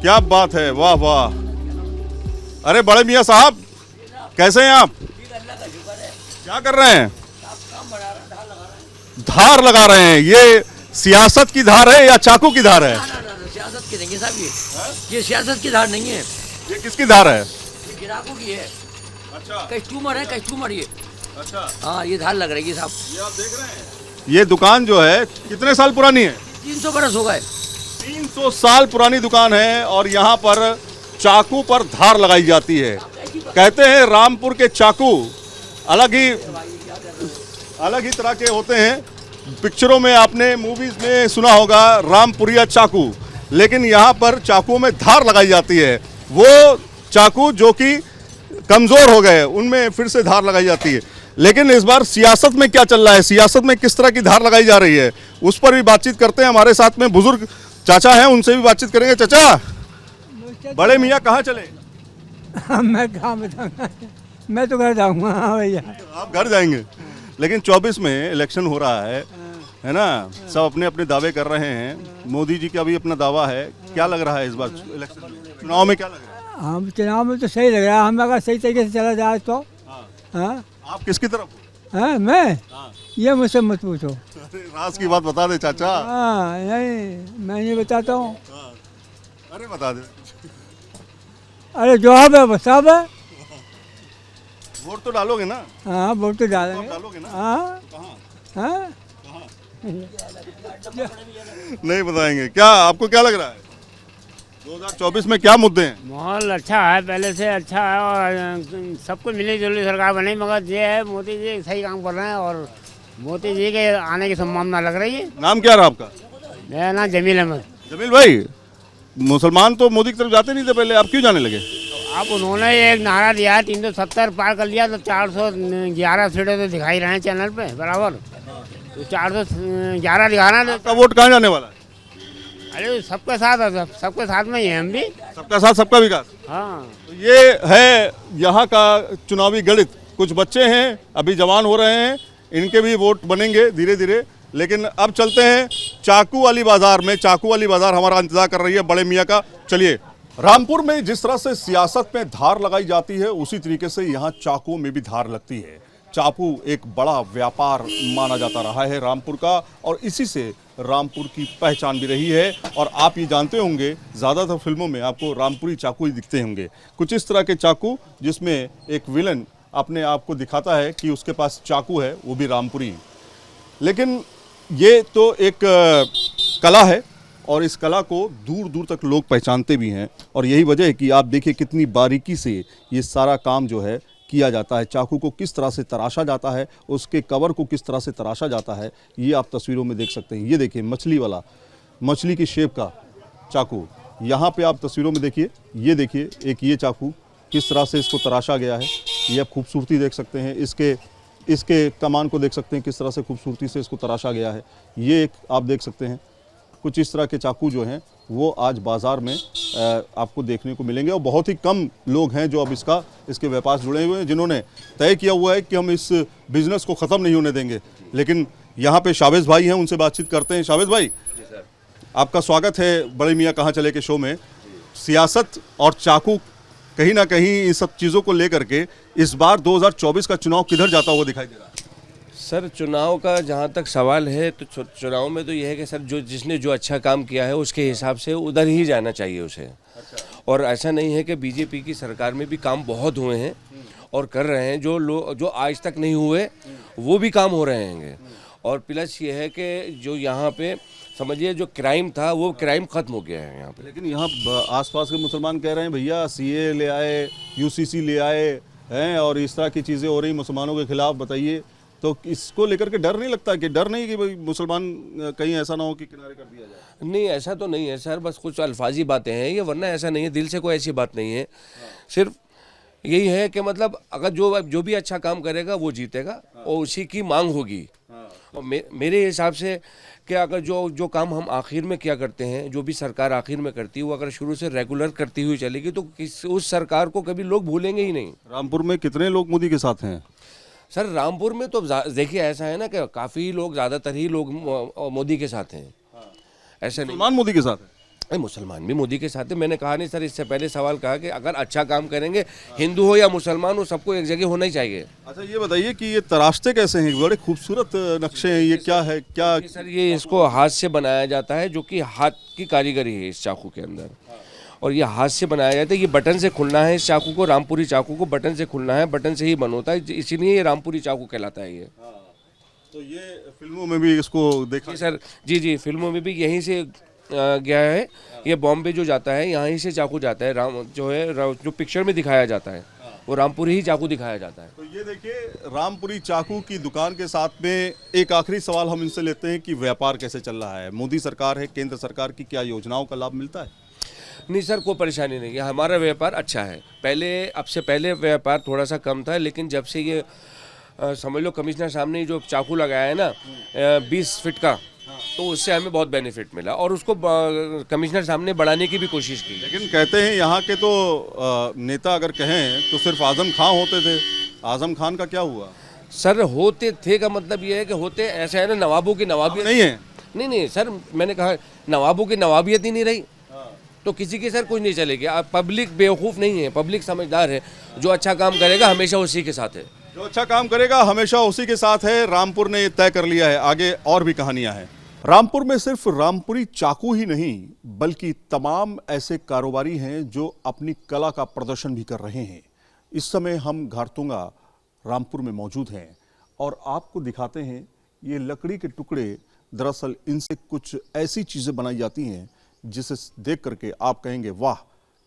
क्या बात है, वाह वाह। अरे बड़े मियाँ साहब, कैसे हैं आप? क्या कर रहे हैं? धार लगा रहे हैं। ये सियासत की धार है या चाकू की धार है? सियासत की नहीं है साहब, ये सियासत की धार नहीं है, ये किसकी धार है? ये गिराकों की है। अच्छा कस्टमर है, कस्टमर ये। अच्छा, हाँ, ये धार लग रही है साहब। ये आप देख रहे हैं, ये दुकान जो है कितने साल पुरानी है? 300 बरस हो गए। 300 साल पुरानी दुकान है और यहाँ पर चाकू पर धार लगाई जाती है। कहते हैं रामपुर के चाकू अलग ही तरह के होते हैं। पिक्चरों में आपने, मूवीज में सुना होगा रामपुरिया चाकू, लेकिन यहाँ पर चाकुओं में धार लगाई जाती है। वो चाकू जो कि कमज़ोर हो गए उनमें फिर से धार लगाई जाती है। लेकिन इस बार सियासत में क्या चल रहा है, सियासत में किस तरह की धार लगाई जा रही है, उस पर भी बातचीत करते हैं। हमारे साथ में बुजुर्ग चाचा हैं, उनसे भी बातचीत करेंगे। चाचा, बड़े मियाँ कहाँ चले? मैं कहाँ बताऊँगा, मैं तो घर जाऊँगा। हाँ भैया, आप घर जाएंगे, लेकिन 24 में इलेक्शन हो रहा है ना? सब अपने अपने दावे कर रहे हैं। मोदी जी का भी अपना दावा है। क्या लग रहा है इस बार इलेक्शन में, चुनाव में क्या लग रहा है? हम चुनाव में तो सही लग रहा है, हम अगर सही तरीके से चला जाए तो। हाँ, आप किसकी तरफ हो? हाँ मैं, हाँ। ये मुझसे मत पूछो। अरे राज की बात बता दे चाचा। हाँ नहीं, मैं नहीं बताता हूँ। हाँ। अरे बता दे। अरे जवाब है, बस साहब है। वोट तो डालोगे ना? हाँ, वोट तो आप डालेंगे। डालोगे ना? हाँ कहाँ? हाँ, नहीं बताएंगे। क्या आपको क्या लग रहा है 2024 में क्या मुद्दे हैं? माहौल अच्छा है, पहले से अच्छा है और सबको मिली जुली सरकार बनी, मगर ये है मोदी जी सही काम कर रहे हैं और मोदी जी के आने की संभावना लग रही है। नाम क्या रहा आपका? मेरा नाम जमील अहमद। जमील भाई, मुसलमान तो मोदी की तरफ जाते नहीं थे पहले, आप क्यों जाने लगे? अब उन्होंने एक नारा दिया है 370 पार कर लिया तो 411 सीटें तो दिखाई रहे हैं चैनल पे बराबर, तो 411 दिखाना तो। आपका वोट कहाँ जाने वाला है? अरे सबके साथ में ही है हम भी। सबका साथ सबका विकास। हाँ, तो ये है यहाँ का चुनावी गणित। कुछ बच्चे हैं अभी जवान हो रहे हैं, इनके भी वोट बनेंगे धीरे धीरे। लेकिन अब चलते हैं चाकू वाली बाजार में। चाकू वाली बाजार हमारा इंतजार कर रही है बड़े मियाँ का। चलिए, रामपुर में जिस तरह से सियासत में धार लगाई जाती है उसी तरीके से यहाँ चाकू में भी धार लगती है। चाकू एक बड़ा व्यापार माना जाता रहा है रामपुर का, और इसी से रामपुर की पहचान भी रही है। और आप ये जानते होंगे, ज़्यादातर फिल्मों में आपको रामपुरी चाकू ही दिखते होंगे। कुछ इस तरह के चाकू जिसमें एक विलन अपने आप को दिखाता है कि उसके पास चाकू है, वो भी रामपुरी। लेकिन ये तो एक कला है और इस कला को दूर दूर तक लोग पहचानते भी हैं। और यही वजह है कि आप देखिए कितनी बारीकी से ये सारा काम जो है किया जाता है। चाकू को किस तरह से तराशा जाता है, उसके कवर को किस तरह से तराशा जाता है, ये आप तस्वीरों में देख सकते हैं। ये देखिए मछली वाला, मछली की शेप का चाकू यहाँ पे आप तस्वीरों में देखिए। ये देखिए एक ये चाकू किस तरह से इसको तराशा गया है, ये आप खूबसूरती देख सकते हैं। इसके कमान को देख सकते हैं किस तरह से खूबसूरती से इसको तराशा गया है। ये एक आप देख सकते हैं। कुछ इस तरह के चाकू जो हैं वो आज बाज़ार में आपको देखने को मिलेंगे, और बहुत ही कम लोग हैं जो अब इसके व्यापार से जुड़े हुए हैं, जिन्होंने तय किया हुआ है कि हम इस बिज़नेस को ख़त्म नहीं होने देंगे। लेकिन यहाँ पे शावेज़ भाई हैं, उनसे बातचीत करते हैं। शावेज़ भाई, आपका स्वागत है बड़े मियाँ कहाँ चले के शो में। सियासत और चाकू कहीं ना कहीं इन सब चीज़ों को लेकर के इस बार 2024 का चुनाव किधर जाता हुआ दिखाई दे रहा है? सर, चुनाव का जहाँ तक सवाल है तो चुनाव में तो यह है कि सर जिसने जो अच्छा काम किया है उसके हिसाब से उधर ही जाना चाहिए उसे। और ऐसा नहीं है कि बीजेपी की सरकार में भी काम बहुत हुए हैं और कर रहे हैं, जो आज तक नहीं हुए वो भी काम हो रहे हैं। और प्लस ये है कि जो यहाँ पे समझिए जो क्राइम था वो क्राइम खत्म हो गया है यहाँ पे। लेकिन यहाँ आसपास के मुसलमान कह रहे हैं भैया सीए ले आए, यूसीसी ले आए हैं और इस तरह की चीज़ें हो रही मुसलमानों के खिलाफ। बताइए, तो इसको लेकर के डर नहीं लगता कि डर नहीं कि भाई मुसलमान कहीं ऐसा ना हो कि किनारे कर दिया जाए? नहीं, ऐसा तो नहीं है सर, बस कुछ अल्फाजी बातें हैं ये, वरना ऐसा नहीं है, दिल से कोई ऐसी बात नहीं है। सिर्फ यही है कि मतलब अगर जो भी अच्छा काम करेगा वो जीतेगा और उसी की मांग होगी। और मेरे हिसाब से कि अगर जो काम हम आखिर में क्या करते हैं, जो भी सरकार आखिर में करती है वो अगर शुरू से रेगुलर करती हुई चलेगी तो उस सरकार को कभी लोग भूलेंगे ही नहीं। रामपुर में कितने लोग मोदी के साथ हैं? सर, रामपुर में तो देखिए ऐसा है ना कि काफ़ी लोग, ज़्यादातर ही लोग मोदी के साथ हैं। ऐसा नहीं, मुसलमान मोदी के साथ है? मुसलमान भी मोदी के साथ है। मैंने कहा नहीं सर, इससे पहले सवाल कहा कि अगर अच्छा काम करेंगे, हिंदू हो या मुसलमान हो, सबको एक जगह होना ही चाहिए। अच्छा ये बताइए कि ये तराशते कैसे हैं? बड़े खूबसूरत नक्शे हैं, ये क्या है? क्या सर ये इसको हाथ से बनाया जाता है, जो कि हाथ की कारीगरी है इस चाकू के अंदर, और ये हाथ से बनाया जाता है। ये बटन से खुलना है, इस चाकू को, रामपुरी चाकू को बटन से खुलना है, बटन से ही बंद होता है, इसीलिए ये रामपुरी चाकू कहलाता है। ये तो ये फिल्मों में भी इसको देखा जी सर, जी फिल्मों में भी यहीं से गया है। ये बॉम्बे जो जाता है यहीं से चाकू जाता है, राम जो है जो पिक्चर में दिखाया जाता है वो रामपुरी ही चाकू दिखाया जाता है। तो ये देखिए रामपुरी चाकू की दुकान के साथ में एक आखिरी सवाल हम इनसे लेते हैं कि व्यापार कैसे चल रहा है? मोदी सरकार है, केंद्र सरकार की क्या योजनाओं का लाभ मिलता है? नहीं सर, कोई परेशानी नहीं है, हमारा व्यापार अच्छा है। अब से पहले व्यापार थोड़ा सा कम था, लेकिन जब से ये समझ लो कमिश्नर साहब ने जो चाकू लगाया है ना 20 फीट का, तो उससे हमें बहुत बेनिफिट मिला, और उसको कमिश्नर साहब ने बढ़ाने की भी कोशिश की। लेकिन कहते हैं यहाँ के तो नेता अगर कहें तो सिर्फ आजम खान होते थे। आजम खान का क्या हुआ? सर होते थे का मतलब ये है कि होते ऐसा है ना, नवाबों की नवाबियत नहीं है। नहीं सर, मैंने कहा नवाबों की नवाबियत ही नहीं रही, तो किसी की सर कुछ नहीं चलेगी। अब पब्लिक बेवकूफ़ नहीं है, पब्लिक समझदार है, जो अच्छा काम करेगा हमेशा उसी के साथ है। जो अच्छा काम करेगा हमेशा उसी के साथ है। रामपुर ने ये तय कर लिया है। आगे और भी कहानियां हैं। रामपुर में सिर्फ रामपुरी चाकू ही नहीं, बल्कि तमाम ऐसे कारोबारी हैं जो अपनी कला का प्रदर्शन भी कर रहे हैं। इस समय हम घारतुंगा रामपुर में मौजूद हैं और आपको दिखाते हैं ये लकड़ी के टुकड़े। दरअसल इनसे कुछ ऐसी चीज़ें बनाई जाती हैं जिसे देख करके आप कहेंगे वाह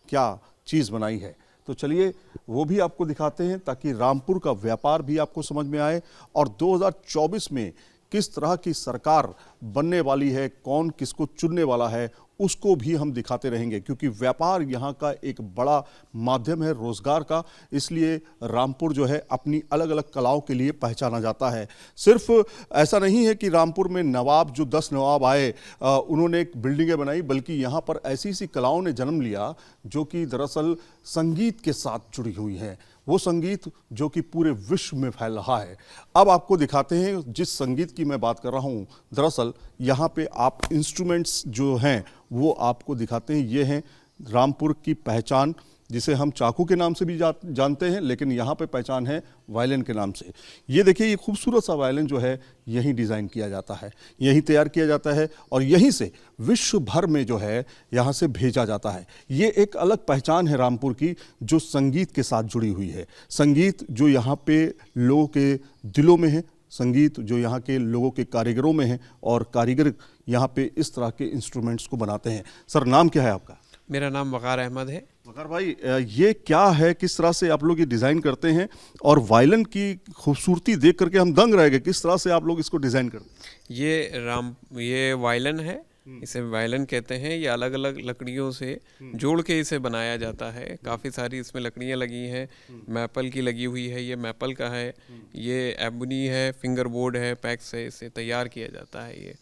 क्या चीज़ बनाई है। तो चलिए वो भी आपको दिखाते हैं ताकि रामपुर का व्यापार भी आपको समझ में आए और 2024 में किस तरह की सरकार बनने वाली है, कौन किसको चुनने वाला है, उसको भी हम दिखाते रहेंगे, क्योंकि व्यापार यहाँ का एक बड़ा माध्यम है रोजगार का। इसलिए रामपुर जो है अपनी अलग अलग कलाओं के लिए पहचाना जाता है। सिर्फ ऐसा नहीं है कि रामपुर में नवाब जो 10 नवाब आए उन्होंने एक बिल्डिंगें बनाई, बल्कि यहाँ पर ऐसी ऐसी कलाओं ने जन्म लिया जो कि दरअसल संगीत के साथ जुड़ी हुई हैं। वो संगीत जो कि पूरे विश्व में फैल रहा है। अब आपको दिखाते हैं जिस संगीत की मैं बात कर रहा हूँ। दरअसल यहाँ पे आप इंस्ट्रूमेंट्स जो हैं वो आपको दिखाते हैं। ये हैं रामपुर की पहचान, जिसे हम चाकू के नाम से भी जानते हैं, लेकिन यहाँ पे पहचान है वायलिन के नाम से। ये देखिए ये खूबसूरत सा वायलिन जो है यहीं डिज़ाइन किया जाता है, यहीं तैयार किया जाता है और यहीं से विश्व भर में जो है यहाँ से भेजा जाता है। ये एक अलग पहचान है रामपुर की जो संगीत के साथ जुड़ी हुई है। संगीत जो यहाँ पे लोगों के दिलों में है, संगीत जो यहाँ के लोगों के कारीगरों में है और कारीगर यहाँ पे इस तरह के इंस्ट्रूमेंट्स को बनाते हैं। सर नाम क्या है आपका? मेरा नाम वकार अहमद है। वकार भाई ये क्या है, किस तरह से आप लोग ये डिज़ाइन करते हैं? और वायलिन की खूबसूरती देख करके हम दंग रह गए, किस तरह से आप लोग इसको डिज़ाइन करते हैं? ये वायलिन है, इसे वायलिन कहते हैं। ये अलग अलग लकड़ियों से जोड़ के इसे बनाया जाता है। काफ़ी सारी इसमें लकड़ियाँ लगी हैं, मैपल की लगी हुई है, ये मैपल का है, ये एबनी है, फिंगर बोर्ड है, पैक्स से इसे तैयार किया जाता है। ये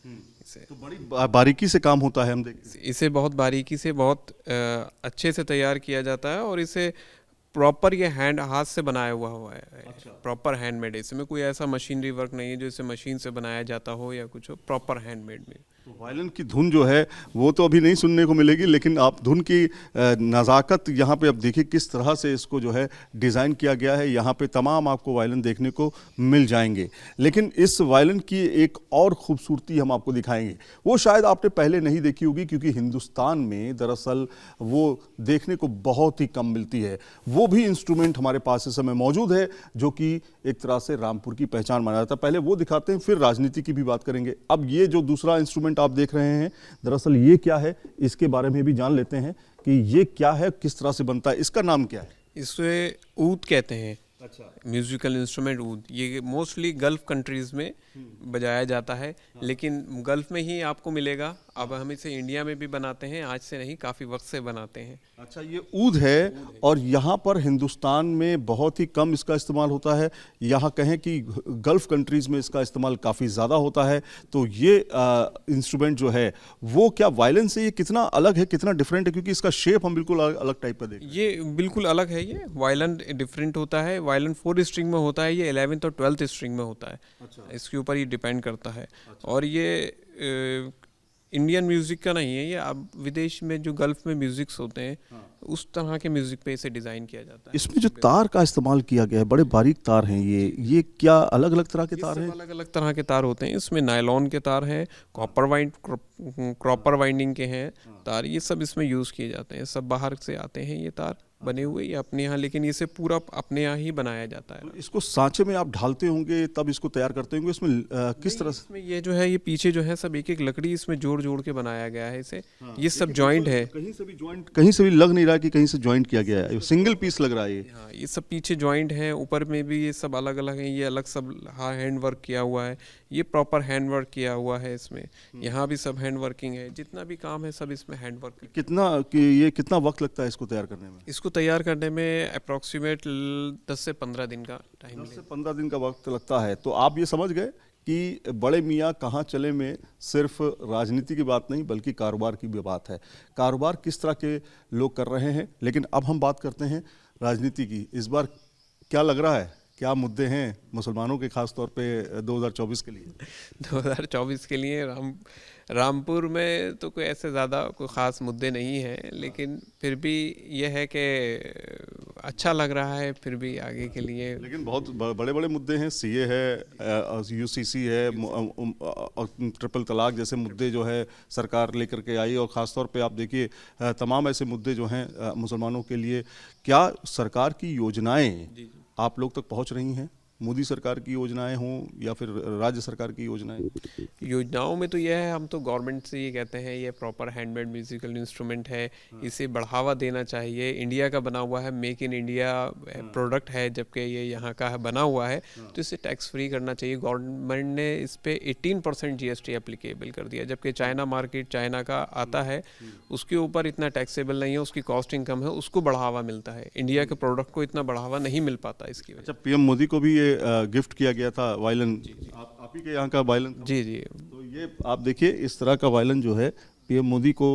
इसे तो बड़ी बारीकी से काम होता है, हम देखते हैं। इसे बहुत बारीकी से बहुत अच्छे से तैयार किया जाता है और इसे प्रॉपर ये हाथ से बनाया हुआ है। अच्छा। प्रॉपर हैंडमेड है, इसमें कोई ऐसा मशीनरी वर्क नहीं है जो इसे मशीन से बनाया जाता हो या कुछ हो, प्रॉपर हैंडमेड में। तो वायलिन की धुन जो है वो तो अभी नहीं सुनने को मिलेगी, लेकिन आप धुन की नज़ाकत यहाँ पे अब देखिए किस तरह से इसको जो है डिज़ाइन किया गया है। यहाँ पे तमाम आपको वायलिन देखने को मिल जाएंगे, लेकिन इस वायलिन की एक और खूबसूरती हम आपको दिखाएंगे। वो शायद आपने पहले नहीं देखी होगी, क्योंकि हिंदुस्तान में दरअसल वो देखने को बहुत ही कम मिलती है। वो भी इंस्ट्रूमेंट हमारे पास इस समय मौजूद है जो कि एक तरह से रामपुर की पहचान माना जाता है। पहले वो दिखाते हैं, फिर राजनीति की भी बात करेंगे। अब ये जो दूसरा इंस्ट्रूमेंट आप देख रहे हैं, दरअसल ये क्या है इसके बारे में भी जान लेते हैं कि ये क्या है, किस तरह से बनता है, इसका नाम क्या है? इसे ऊद कहते हैं। अच्छा। म्यूजिकल इंस्ट्रूमेंट ऊद। ये मोस्टली गल्फ कंट्रीज में बजाया जाता है, लेकिन गल्फ में ही आपको मिलेगा। अब हम इसे इंडिया में भी बनाते हैं, आज से नहीं काफ़ी वक्त से बनाते हैं। अच्छा, ये ऊद है और यहाँ पर हिंदुस्तान में बहुत ही कम इसका इस्तेमाल होता है। यहाँ कहें कि गल्फ कंट्रीज़ में इसका इस्तेमाल काफ़ी ज़्यादा होता है। तो ये इंस्ट्रूमेंट जो है वो क्या वायलिन से ये कितना अलग है, कितना डिफरेंट है? क्योंकि इसका शेप हम बिल्कुल अलग टाइप का देखें। ये बिल्कुल अलग है। ये वायलिन डिफरेंट होता है। वायलिन 4 स्ट्रिंग में होता है, ये 11th और 12th स्ट्रिंग में होता है। अच्छा। इसके ऊपर ये डिपेंड करता है। अच्छा। और ये इंडियन म्यूज़िक का नहीं है ये, अब विदेश में जो गल्फ में म्यूज़िक्स होते हैं उस तरह के म्यूज़िक पे इसे डिज़ाइन किया जाता है। इसमें जो तार का इस्तेमाल किया गया है, बड़े बारीक तार हैं ये क्या अलग अलग तरह के तार हैं? अलग अलग तरह के तार होते हैं, इसमें नायलॉन के तार हैं, कॉपर वाइंडिंग के हैं तार, ये सब इसमें यूज़ किए जाते हैं। सब बाहर से आते हैं ये तार बने हुए, ये अपने यहाँ, लेकिन इसे पूरा अपने यहाँ ही बनाया जाता है। इसको सांचे में आप ढालते होंगे तब इसको तैयार करते होंगे, इसमें किस तरह से? इसमें ये जो है, ये पीछे जो है सब एक एक लकड़ी इसमें जोड़ जोड़ के बनाया गया है इसे। ये सब जॉइंट है, कहीं से भी जॉइंट, कहीं से भी लग नहीं रहा कि कहीं से जॉइंट किया गया है, सिंगल पीस लग रहा है ये। हाँ, ये सब पीछे जॉइंट है, ऊपर में भी ये सब अलग अलग है, ये अलग सब हैंड वर्क किया हुआ है, ये प्रॉपर हैंड वर्क किया हुआ है इसमें। यहाँ भी सब हैंड वर्किंग है, जितना भी काम है सब इसमें हैंड वर्क। कितना वक्त लगता है इसको तैयार करने में? इसको तैयार करने में अप्रॉक्सीमेट 10 से 15 दिन का टाइम 10 से 15 दिन का वक्त लगता है। तो आप ये समझ गए कि बड़े मियाँ कहाँ चले में सिर्फ राजनीति की बात नहीं बल्कि कारोबार की भी बात है। कारोबार किस तरह के लोग कर रहे हैं। लेकिन अब हम बात करते हैं राजनीति की। इस बार क्या लग रहा है, क्या मुद्दे हैं मुसलमानों के खास तौर पे 2024 के लिए? 2024 के लिए रामपुर में तो कोई ऐसे ज़्यादा कोई ख़ास मुद्दे नहीं हैं, लेकिन फिर भी यह है कि अच्छा लग रहा है फिर भी आगे के लिए। लेकिन बहुत बड़े बड़े मुद्दे हैं, सीए है, यूसीसी है, ट्रिपल तलाक जैसे मुद्दे जो है सरकार लेकर के आई। और ख़ास तौर पे आप देखिए तमाम ऐसे मुद्दे जो हैं मुसलमानों के लिए, क्या सरकार की योजनाएं आप लोग तक पहुंच रही हैं? मोदी सरकार की योजनाएं हों या फिर राज्य सरकार की योजनाओं में तो यह है, हम तो गवर्नमेंट से ये कहते हैं ये प्रॉपर हैंडमेड म्यूजिकल इंस्ट्रूमेंट है, इसे बढ़ावा देना चाहिए। इंडिया का बना हुआ है, मेक इन इंडिया प्रोडक्ट है, जबकि ये यहाँ का है बना हुआ है, तो इसे टैक्स फ्री करना चाहिए। गवर्नमेंट ने इस पे 18% जीएसटी एप्लीकेबल कर दिया, जबकि चाइना मार्केट, चाइना का आता है, उसके ऊपर इतना टैक्सेबल नहीं है, उसकी कॉस्टिंग कम है, उसको बढ़ावा मिलता है। इंडिया के प्रोडक्ट को इतना बढ़ावा नहीं मिल पाता इसकी वजह। अच्छा, पीएम मोदी को भी ये गिफ्ट किया गया था वायलिन, आप ही के यहाँ का वायलिन था? जी जी। तो ये आप देखिए इस तरह का वायलिन जो है पीएम मोदी को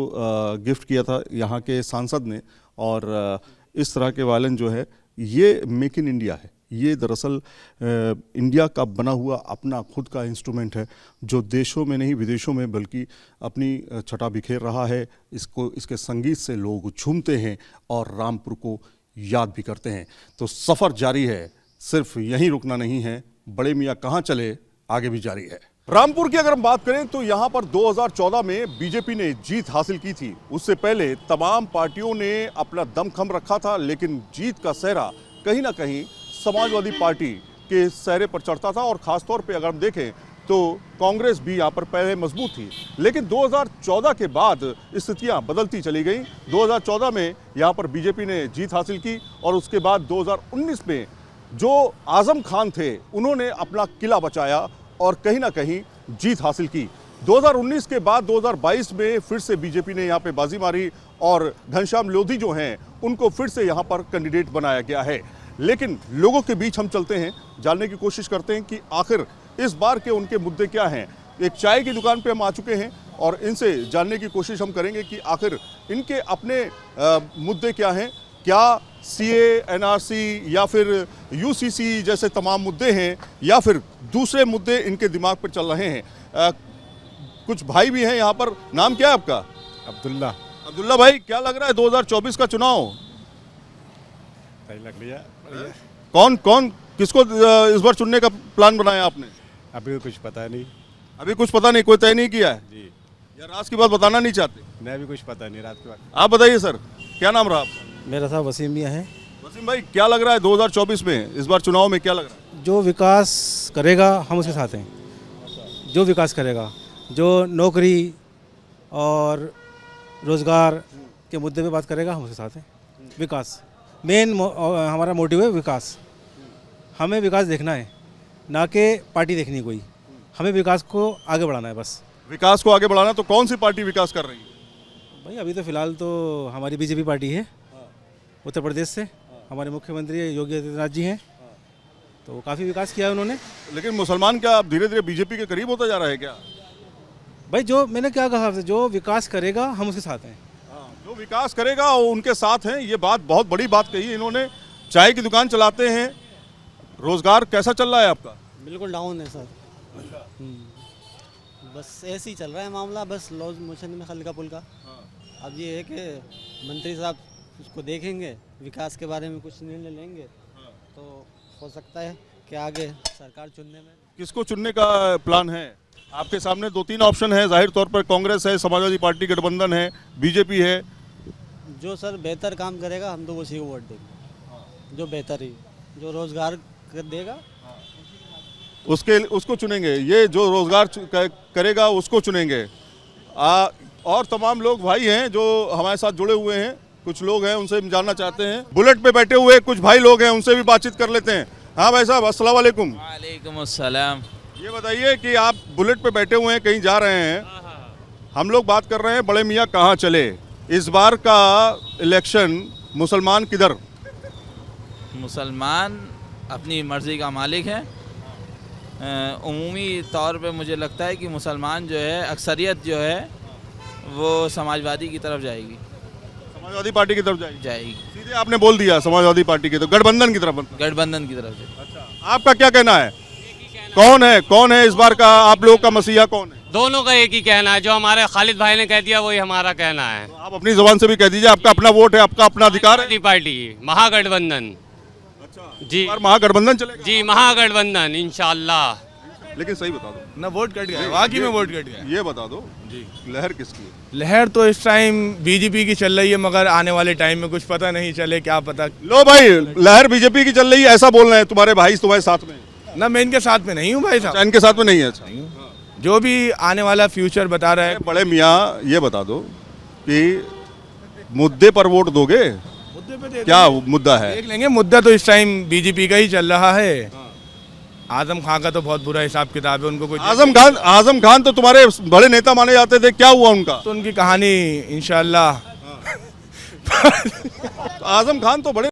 गिफ्ट किया था यहाँ के सांसद ने। और इस तरह के वायलिन जो है ये मेक इन इंडिया है। ये दरअसल इंडिया का बना हुआ अपना खुद का इंस्ट्रूमेंट है जो देशों में नहीं विदेशों में बल्कि अपनी छटा बिखेर रहा है। इसको, इसके संगीत से लोग झूमते हैं और रामपुर को याद भी करते हैं। तो सफ़र जारी है, सिर्फ यहीं रुकना नहीं है। बड़े मियाँ कहाँ चले, आगे भी जारी है। रामपुर की अगर हम बात करें तो यहाँ पर 2014 में बीजेपी ने जीत हासिल की थी। उससे पहले तमाम पार्टियों ने अपना दमखम रखा था, लेकिन जीत का सेहरा कहीं ना कहीं समाजवादी पार्टी के सेहरे पर चढ़ता था। और ख़ासतौर पे अगर हम देखें तो कांग्रेस भी यहाँ पर पहले मजबूत थी, लेकिन 2014 के बाद स्थितियाँ बदलती चली गई। 2014 में यहाँ पर बीजेपी ने जीत हासिल की और उसके बाद 2019 में जो आजम खान थे उन्होंने अपना किला बचाया और कहीं ना कहीं जीत हासिल की। 2019 के बाद 2022 में फिर से बीजेपी ने यहाँ पे बाजी मारी और घनश्याम लोधी जो हैं उनको फिर से यहाँ पर कैंडिडेट बनाया गया है। लेकिन लोगों के बीच हम चलते हैं, जानने की कोशिश करते हैं कि आखिर इस बार के उनके मुद्दे क्या हैं। एक चाय की दुकान पे हम आ चुके हैं और इनसे जानने की कोशिश हम करेंगे कि आखिर इनके अपने मुद्दे क्या हैं। क्या सीए, एनआरसी या फिर यूसीसी जैसे तमाम मुद्दे हैं या फिर दूसरे मुद्दे इनके दिमाग पर चल रहे हैं। कुछ भाई भी हैं यहाँ पर। नाम क्या है आपका? अब्दुल्ला। अब्दुल्ला भाई, क्या लग रहा है 2024 का चुनाव? सही लग रही है। कौन किसको इस बार चुनने का प्लान बनाया आपने? अभी कुछ पता नहीं। अभी कुछ पता नहीं, कोई तय नहीं किया है जी। या राज की बात बताना नहीं चाहते? मैं भी कुछ पता नहीं, रात के बाद। आप बताइए सर, क्या नाम रहा आपका? मेरा साहब वसीम मियाँ है। वसीम भाई, क्या लग रहा है 2024 में, इस बार चुनाव में क्या लग रहा है? जो विकास करेगा हम उसके साथ हैं। जो विकास करेगा, जो नौकरी और रोज़गार के मुद्दे पे बात करेगा हम उसके साथ हैं। विकास मेन हमारा मोटिव है, विकास। हमें विकास देखना है, ना कि पार्टी देखनी कोई। हमें विकास को आगे बढ़ाना है बस। विकास को आगे बढ़ाना, तो कौन सी पार्टी विकास कर रही है? भाई अभी तो फिलहाल तो हमारी बीजेपी पार्टी है उत्तर प्रदेश से। हमारे मुख्यमंत्री योगी आदित्यनाथ जी हैं, तो वो काफ़ी विकास किया है उन्होंने। लेकिन मुसलमान क्या अब धीरे धीरे बीजेपी के करीब होता जा रहा है क्या? भाई जो मैंने क्या कहा, जो विकास करेगा हम उसके साथ हैं। जो विकास करेगा वो उनके साथ हैं, ये बात बहुत बड़ी बात कही इन्होंने। चाय की दुकान चलाते हैं, रोजगार कैसा चल रहा है आपका? बिल्कुल डाउन है सर। बस ऐसे ही चल रहा है मामला, बस लॉज मोशन में हल्का फुल्का। अब ये है कि मंत्री साहब उसको देखेंगे, विकास के बारे में कुछ निर्णय लेंगे, तो हो सकता है कि आगे सरकार चुनने में। किसको चुनने का प्लान है? आपके सामने 2-3 ऑप्शन है, जाहिर तौर पर कांग्रेस है, समाजवादी पार्टी गठबंधन है, बीजेपी है। जो सर बेहतर काम करेगा हम तो उसी को वोट देंगे, जो बेहतर ही, जो रोजगार देगा उसको चुनेंगे। ये जो रोजगार करेगा उसको चुनेंगे। और तमाम लोग भाई हैं जो हमारे साथ जुड़े हुए हैं, कुछ लोग हैं उनसे हम जानना चाहते हैं। बुलेट पे बैठे हुए कुछ भाई लोग हैं, उनसे भी बातचीत कर लेते हैं। हाँ भाई साहब, अस्सलाम वालेकुम। वालेकुम अस्सलाम। ये बताइए कि आप बुलेट पे बैठे हुए हैं, कहीं जा रहे हैं, हम लोग बात कर रहे हैं बड़े मियाँ कहाँ चले। इस बार का इलेक्शन मुसलमान किधर? मुसलमान अपनी मर्ज़ी का मालिक है। उमूमी तौर पे मुझे लगता है कि मुसलमान जो है, अक्सरियत जो है वो समाजवादी की तरफ जाएगी, समाजवादी पार्टी की तरफ जाएगी। सीधे आपने बोल दिया समाजवादी पार्टी की तरफ, गठबंधन की तरफ। गठबंधन की तरफ से। अच्छा, आपका क्या कहना है? कौन है इस बार का आप लोग का मसीहा कौन है? दोनों का एक ही कहना है, जो हमारे खालिद भाई ने कह दिया वही हमारा कहना है। तो आप अपनी जुबान से भी कह दीजिए, आपका अपना वोट है, आपका अपना अधिकार है। पार्टी महागठबंधन। अच्छा, जी, महागठबंधन चलेगा? जी, महागठबंधन इंशाल्लाह। लेकिन सही बता दो ना, वोट कट गया, वाकई में वोट कट गया। ये बता दो जी, लहर किसकी? लहर तो इस टाइम बीजेपी की चल रही है, मगर आने वाले टाइम में कुछ पता नहीं चले, क्या पता। लो भाई, लहर बीजेपी की चल रही है ऐसा बोल रहे हैं तुम्हारे भाई तुम्हारे साथ में? ना, मैं इनके साथ में नहीं हूँ भाई साहब। इनके साथ में नहीं है? अच्छा, जो भी आने वाला फ्यूचर बता रहा है। बड़े मियाँ ये बता दो कि मुद्दे पर वोट दोगे? मुद्दे पे क्या मुद्दा है? देख लेंगे। मुद्दा तो इस टाइम बीजेपी का ही चल रहा है। आजम खान का तो बहुत बुरा हिसाब किताब है, उनको कोई। आजम खान तो तुम्हारे बड़े नेता माने जाते थे, क्या हुआ उनका? तो उनकी कहानी इंशाल्लाह। आजम खान तो बड़े